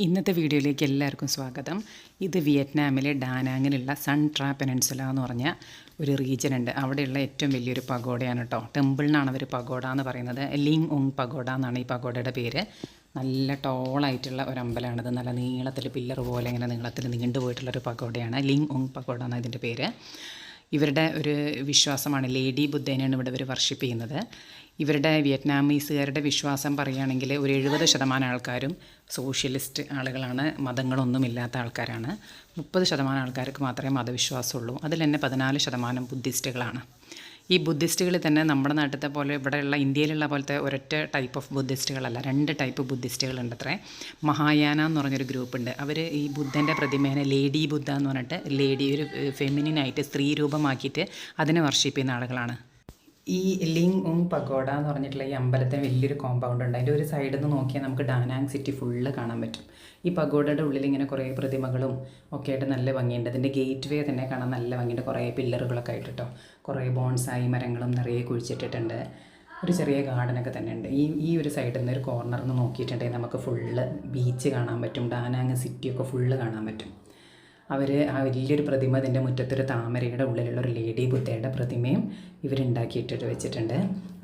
ഇന്നത്തെ വീഡിയോയിലേക്ക് എല്ലാവർക്കും സ്വാഗതം. ഇത് വിയറ്റ്നാമിലെ ഡാനാങ്ങിലുള്ള സൺ ട്രാ പെനിൻസുല എന്ന് പറഞ്ഞ ഒരു റീജിയൻ ഉണ്ട്. അവിടെയുള്ള ഏറ്റവും വലിയൊരു പഗോഡയാണ് കേട്ടോ. ടെമ്പിളിനാണ് അവർ പഗോഡ എന്ന് പറയുന്നത്. ലിങ് ഉങ് പഗോഡ എന്നാണ് ഈ പഗോഡയുടെ പേര്. നല്ല ടോളായിട്ടുള്ള ഒരു അമ്പലമാണിത്. നല്ല നീളത്തിൽ പില്ലർ പോലെ ഇങ്ങനെ നീളത്തിൽ നീണ്ടുപോയിട്ടുള്ളൊരു പഗോഡയാണ്. ലിങ് ഉങ് പഗോഡ എന്നാണ് ഇതിൻ്റെ പേര്. ഇവരുടെ ഒരു വിശ്വാസമാണ്, ലേഡി ബുദ്ധേനെയാണ് ഇവിടെ ഇവർ വർഷിപ്പ് ചെയ്യുന്നത്. ഇവരുടെ വിയറ്റ്നാമീസുകാരുടെ വിശ്വാസം പറയുകയാണെങ്കിൽ ഒരു 70% ആൾക്കാരും സോഷ്യലിസ്റ്റ് ആളുകളാണ്, മതങ്ങളൊന്നുമില്ലാത്ത ആൾക്കാരാണ്. 30% ആൾക്കാർക്ക് മാത്രമേ മതവിശ്വാസമുള്ളൂ. അതിൽ തന്നെ 14% ബുദ്ധിസ്റ്റുകളാണ്. ഈ ബുദ്ധിസ്റ്റുകളിൽ തന്നെ നമ്മുടെ നാട്ടിലത്തെ പോലെ ഇവിടെയുള്ള ഇന്ത്യയിലുള്ള പോലത്തെ ഒരൊറ്റ ടൈപ്പ് ഓഫ് ബുദ്ധിസ്റ്റുകളല്ല, 2 ടൈപ്പ് ബുദ്ധിസ്റ്റുകളുണ്ട് അത്രേ. മഹായാന എന്ന് പറഞ്ഞൊരു ഗ്രൂപ്പുണ്ട്. അവർ ഈ ബുദ്ധൻ്റെ പ്രതിമേനെ ലേഡി ബുദ്ധ എന്ന് പറഞ്ഞിട്ട് ലേഡി ഒരു ഫെമിനിനായിട്ട് സ്ത്രീ രൂപമാക്കിയിട്ട് അതിനെ വർഷിപ്പ് ചെയ്യുന്ന ആളുകളാണ്. ഈ ലിങ് ഉങ് പഗോഡ എന്ന് പറഞ്ഞിട്ടുള്ള ഈ അമ്പലത്തിന് വലിയൊരു കോമ്പൗണ്ട് ഉണ്ട്. അതിൻ്റെ ഒരു സൈഡിൽ നിന്ന് നോക്കിയാൽ നമുക്ക് ഡാനാങ് സിറ്റി ഫുള്ള് കാണാൻ പറ്റും. ഈ പഗോഡയുടെ ഉള്ളിൽ ഇങ്ങനെ കുറേ പ്രതിമകളും ഒക്കെ ആയിട്ട് നല്ല ഭംഗിയുണ്ട്. അതിൻ്റെ ഗേറ്റ് വേ തന്നെ കാണാൻ നല്ല ഭംഗിയുണ്ട്. കുറേ പില്ലറുകളൊക്കെ ആയിട്ട് കേട്ടോ. കുറേ ബോൺസായി മരങ്ങളും നിറയെ കുഴിച്ചിട്ടിട്ടുണ്ട്. ഒരു ചെറിയ ഗാർഡനൊക്കെ തന്നെ ഉണ്ട്. ഈ ഒരു സൈഡിൽ നിന്ന് ഒരു കോർണറിൽ നിന്ന് നോക്കിയിട്ടുണ്ടെങ്കിൽ നമുക്ക് ഫുള്ള് ബീച്ച് കാണാൻ പറ്റും. ഡാനാങ് സിറ്റിയൊക്കെ ഫുള്ള് കാണാൻ പറ്റും. അവർ ആ വലിയൊരു പ്രതിമ, അതിൻ്റെ മുറ്റത്തൊരു താമരയുടെ ഉള്ളിലുള്ള ഒരു ലേഡി ബുദ്ധയുടെ പ്രതിമയും ഇവരുണ്ടാക്കിയിട്ടിട്ട് വെച്ചിട്ടുണ്ട്.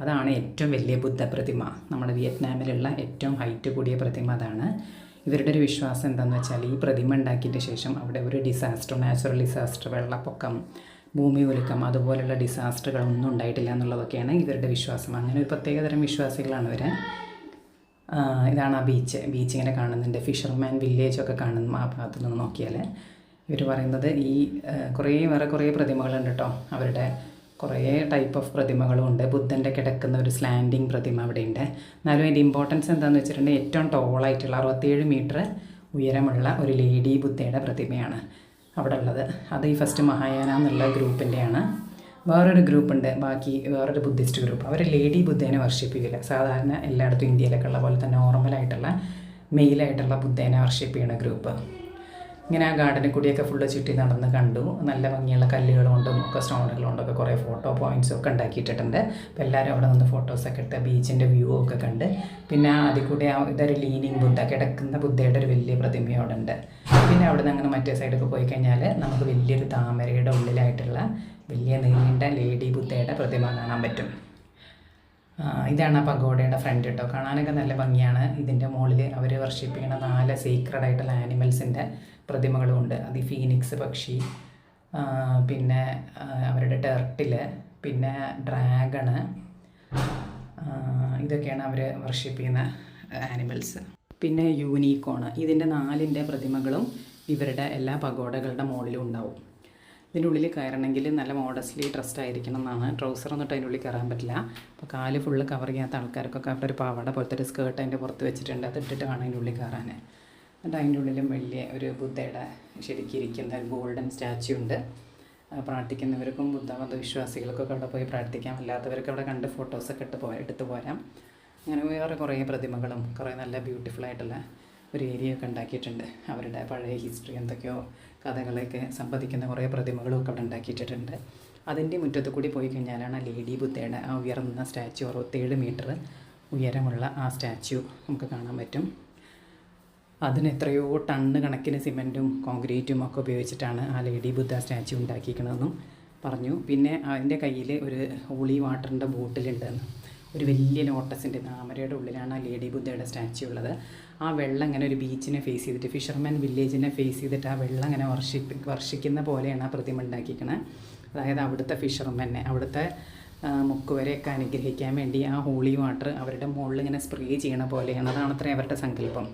അതാണ് ഏറ്റവും വലിയ ബുദ്ധ പ്രതിമ. നമ്മുടെ വിയറ്റ്നാമിലുള്ള ഏറ്റവും ഹൈറ്റ് കൂടിയ പ്രതിമ അതാണ്. ഇവരുടെ ഒരു വിശ്വാസം എന്താണെന്ന് വെച്ചാൽ ഈ പ്രതിമ ഉണ്ടാക്കിയതിന് ശേഷം അവിടെ ഒരു ഡിസാസ്റ്റർ, നാച്ചുറൽ ഡിസാസ്റ്റർ, വെള്ളപ്പൊക്കം, ഭൂമി കുലുക്കം അതുപോലുള്ള ഡിസാസ്റ്ററുകളൊന്നും ഉണ്ടായിട്ടില്ല എന്നുള്ളതൊക്കെയാണ് ഇവരുടെ വിശ്വാസം. അങ്ങനെ ഒരു പ്രത്യേകതരം വിശ്വാസികളാണ് ഇവർ. ഇതാണ് ആ ബീച്ച് ഇങ്ങനെ കാണുന്നുണ്ട്. ഫിഷർമാൻ വില്ലേജൊക്കെ കാണുന്നു ആ ഭാഗത്തു നിന്ന് നോക്കിയാൽ. ഇവർ പറയുന്നത് ഈ വേറെ കുറേ പ്രതിമകളുണ്ട് കേട്ടോ. അവരുടെ കുറേ ടൈപ്പ് ഓഫ് പ്രതിമകളും ഉണ്ട്. ബുദ്ധൻ്റെ കിടക്കുന്ന ഒരു സ്ലാൻഡിങ് പ്രതിമ അവിടെയുണ്ട്. എന്നാലും അതിൻ്റെ ഇമ്പോർട്ടൻസ് എന്താണെന്ന് വെച്ചിട്ടുണ്ടെങ്കിൽ ഏറ്റവും ടോളായിട്ടുള്ള 67 മീറ്റർ ഉയരമുള്ള ഒരു ലേഡി ബുദ്ധയുടെ പ്രതിമയാണ് അവിടെ ഉള്ളത്. അത് ഈ ഫസ്റ്റ് മഹായാന എന്നുള്ള ഗ്രൂപ്പിൻ്റെയാണ്. വേറൊരു ഗ്രൂപ്പുണ്ട്, വേറൊരു ബുദ്ധിസ്റ്റ് ഗ്രൂപ്പ്. അവർ ലേഡി ബുദ്ധേനെ വർഷിപ്പ് ചെയ്യില്ല. സാധാരണ എല്ലായിടത്തും ഇന്ത്യയിലൊക്കെ ഉള്ള പോലെ തന്നെ നോർമലായിട്ടുള്ള മെയിലായിട്ടുള്ള ബുദ്ധേനെ വർഷിപ്പ് ചെയ്യുന്ന ഗ്രൂപ്പ്. ഇങ്ങനെ ആ ഗാർഡനിൽ കൂടിയൊക്കെ ഫുള്ള് ചുറ്റി നടന്ന് കണ്ടു. നല്ല ഭംഗിയുള്ള കല്ലുകൾ കൊണ്ടും ഒക്കെ സ്റ്റോണുകൾ കൊണ്ടൊക്കെ കുറേ ഫോട്ടോ പോയിൻറ്റ്സും ഒക്കെ ഉണ്ടാക്കിയിട്ടുണ്ട്. അപ്പോൾ എല്ലാവരും അവിടെ നിന്ന് ഫോട്ടോസൊക്കെ എടുത്ത് ബീച്ചിൻ്റെ വ്യൂ ഒക്കെ കണ്ട്, പിന്നെ അതിൽ കൂടി ഇതൊരു ലീനിങ് ബുദ്ധ, കിടക്കുന്ന ബുദ്ധയുടെ ഒരു വലിയ പ്രതിമ അവിടെ ഉണ്ട്. പിന്നെ അവിടെ നിന്ന് അങ്ങനെ മറ്റേ സൈഡൊക്കെ പോയി കഴിഞ്ഞാൽ നമുക്ക് വലിയൊരു താമരയുടെ ഉള്ളിലായിട്ടുള്ള വലിയ നീണ്ട ലേഡി ബുദ്ധയുടെ പ്രതിമ കാണാൻ പറ്റും. ഇതാണ് ആ പഗോഡയുടെ ഫ്രണ്ട് കേട്ടോ. കാണാനൊക്കെ നല്ല ഭംഗിയാണ്. ഇതിൻ്റെ മുകളിൽ അവർ വർഷിപ്പ് ചെയ്യുന്ന 4 സീക്രഡ് ആയിട്ടുള്ള ആനിമൽസിൻ്റെ പ്രതിമകളും ഉണ്ട്. അത് ഈ ഫീനിക്സ് പക്ഷി, പിന്നെ അവരുടെ ടെർട്ടില്, പിന്നെ ഡ്രാഗണ്, ഇതൊക്കെയാണ് അവർ വർഷിപ്പ് ചെയ്യുന്ന ആനിമൽസ്. പിന്നെ യൂണിക്കോണ്. ഇതിൻ്റെ 4 പ്രതിമകളും ഇവരുടെ എല്ലാ പഗോഡകളുടെ മുകളിലും ഉണ്ടാവും. ഇതിൻ്റെ ഉള്ളിൽ കയറണമെങ്കിൽ നല്ല മോഡസ്റ്റ്ലി ഡ്രസ്ഡ് ആയിരിക്കണം എന്നാണ്. ട്രൗസറൊന്നും അതിൻ്റെ ഉള്ളിൽ കയറാൻ പറ്റില്ല. അപ്പോൾ കാല് ഫുള്ള് കവർ ചെയ്യാത്ത ആൾക്കാർക്കൊക്കെ അവിടെ ഒരു പാവാട പോലത്തെ ഒരു സ്കേർട്ട് അതിൻ്റെ പുറത്ത് വെച്ചിട്ടുണ്ട്. അത് ഇട്ടിട്ട് വേണം അതിൻ്റെ ഉള്ളിൽ കയറാൻ. എന്നിട്ട് അതിൻ്റെ ഉള്ളിലും വലിയ ഒരു ബുദ്ധയുടെ ശരിക്കും ഇരിക്കുന്ന ഒരു ഗോൾഡൻ സ്റ്റാച്യു ഉണ്ട്. പ്രാർത്ഥിക്കുന്നവർക്കും ബുദ്ധമത വിശ്വാസികൾക്കൊക്കെ അവിടെ പോയി പ്രാർത്ഥിക്കാം. അല്ലാത്തവർക്ക് അവിടെ കണ്ട് ഫോട്ടോസൊക്കെ എടുത്ത് പോരാം. അങ്ങനെ വേറെ കുറേ പ്രതിമകളും കുറേ നല്ല ബ്യൂട്ടിഫുള്ളായിട്ടുള്ള ഒരു ഏരിയ ഒക്കെ ഉണ്ടാക്കിയിട്ടുണ്ട്. അവരുടെ പഴയ ഹിസ്റ്ററി എന്തൊക്കെയോ കഥകളൊക്കെ സംവദിക്കുന്ന കുറേ പ്രതിമകളും ഒക്കെ അവിടെ ഉണ്ടാക്കിയിട്ടുണ്ട്. അതിൻ്റെ മുറ്റത്ത് കൂടി പോയി കഴിഞ്ഞാലാണ് ലേഡി ബുദ്ധയുടെ ആ ഉയർന്ന സ്റ്റാച്യു, 67 മീറ്റർ ഉയരമുള്ള ആ സ്റ്റാച്യു നമുക്ക് കാണാൻ പറ്റും. അതിന് എത്രയോ ടണ്ണ് കണക്കിന് സിമെൻറ്റും കോൺക്രീറ്റും ഒക്കെ ഉപയോഗിച്ചിട്ടാണ് ആ ലേഡി ബുദ്ധ സ്റ്റാച്യു ഉണ്ടാക്കിയിരിക്കണമെന്നും പറഞ്ഞു. പിന്നെ അതിൻ്റെ കയ്യിൽ ഒരു ഹോളി വാട്ടറിൻ്റെ ബോട്ടിലുണ്ടെന്ന്. ഒരു വലിയ ലോട്ടസിൻ്റെ താമരയുടെ ഉള്ളിലാണ് ആ ലേഡി ബുദ്ധയുടെ സ്റ്റാച്യു ഉള്ളത്. ആ വെള്ളം ഇങ്ങനെ ഒരു ബീച്ചിനെ ഫേസ് ചെയ്തിട്ട്, ഫിഷർമാൻ വില്ലേജിനെ ഫേസ് ചെയ്തിട്ട് ആ വെള്ളം ഇങ്ങനെ വർഷിക്കുന്ന പോലെയാണ് ആ പ്രതിമ ഉണ്ടാക്കിയിരിക്കുന്നത്. അതായത് അവിടുത്തെ ഫിഷർമാനെ, അവിടുത്തെ മുക്കുവരെയൊക്കെ അനുഗ്രഹിക്കാൻ വേണ്ടി ആ ഹോളി വാട്ടർ അവരുടെ മുകളിൽ ഇങ്ങനെ സ്പ്രേ ചെയ്യണ പോലെയാണ്. അതാണത്രേ അവരുടെ സങ്കല്പം.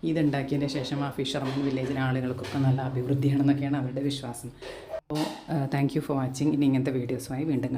ഇതുണ്ടാക്കിയതിന് ശേഷം ആ ഫിഷർമാൻ വില്ലേജിലെ ആളുകൾക്കൊക്കെ നല്ല അഭിവൃദ്ധിയാണെന്നൊക്കെയാണ് അവരുടെ വിശ്വാസം. അപ്പോൾ താങ്ക് യു ഫോർ വാച്ചിങ്. ഇനി ഇങ്ങനത്തെ വീഡിയോസുമായി വീണ്ടും കാണാം.